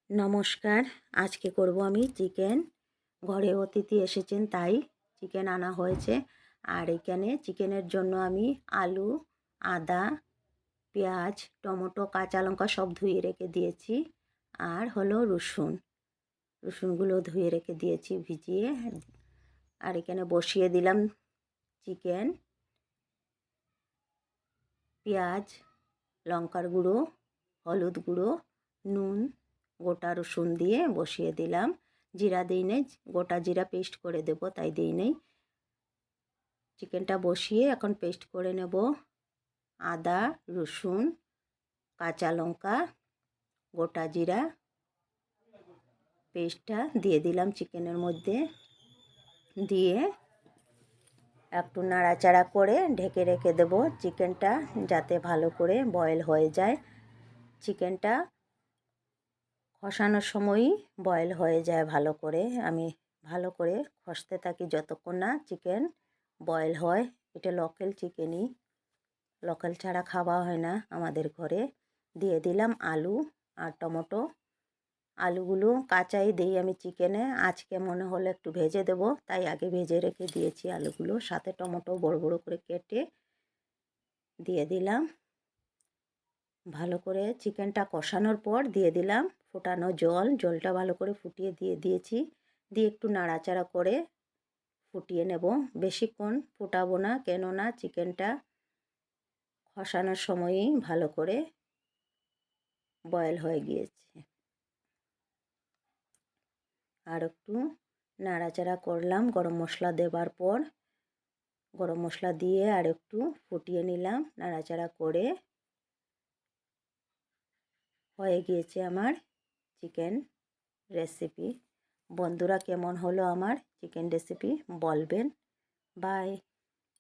নমস্কার। আজকে করব আমি চিকেন। ঘরে অতিথি এসেছেন তাই চিকেন আনা হয়েছে। আর এখানে চিকেনের জন্য আমি আলু, আদা, পেঁয়াজ, টমেটো, কাঁচা লঙ্কা সব ধুয়ে রেখে দিয়েছি। আর হলো রসুনগুলো ধুয়ে রেখে দিয়েছি ভিজিয়ে। আর এখানে বসিয়ে দিলাম চিকেন, পেঁয়াজ, লঙ্কার গুঁড়ো, হলুদ গুঁড়ো, নুন, গোটা রসুন দিয়ে বসিয়ে দিলাম। জিরা দিই নেই, গোটা জিরা পেস্ট করে দেব তাই দিই নেই। চিকেনটা বসিয়ে এখন পেস্ট করে নেব। আদা, রসুন, কাঁচা লঙ্কা, গোটা জিরা পেস্টটা দিয়ে দিলাম চিকেনের মধ্যে। দিয়ে একটু নাড়াচাড়া করে ঢেকে রেখে দেব চিকেনটা যাতে ভালো করে বয়েল হয়ে যায়। চিকেনটা কষানোর সময়ই বয়েল হয়ে যায় ভালো করে। আমি ভালো করে কষতে থাকি যতক্ষণ না চিকেন বয়েল হয়। এটা লোকাল চিকেনই, লোকাল ছাড়া খাওয়া হয় না আমাদের ঘরে। দিয়ে দিলাম আলু আর টমেটো। আলুগুলো কাঁচাই দিই আমি চিকেনে, আজকে মনে হলো একটু ভেজে দেব তাই আগে ভেজে রেখে দিয়েছি আলুগুলো। সাথে টমেটো বড় বড় করে কেটে দিয়ে দিলাম। ভালো করে চিকেনটা কষানোর পর দিয়ে দিলাম ফোটানো জলটা ভালো করে ফুটিয়ে দিয়েছি। দিয়ে একটু নাড়াচাড়া করে ফুটিয়ে নেব। বেশিক্ষণ ফোটাবো না, কেননা চিকেনটা কষানোর সময়ই ভালো করে বয়েল হয়ে গিয়েছে। আর একটু নাড়াচাড়া করলাম। গরম মশলা দেবার পর গরম মশলা দিয়ে আর একটু ফুটিয়ে নিলাম নাড়াচাড়া করে। হয়ে গিয়েছে আমার চিকেন রেসিপি। বন্ধুরা কেমন হলো আমার চিকেন রেসিপি বলবেন। বাই।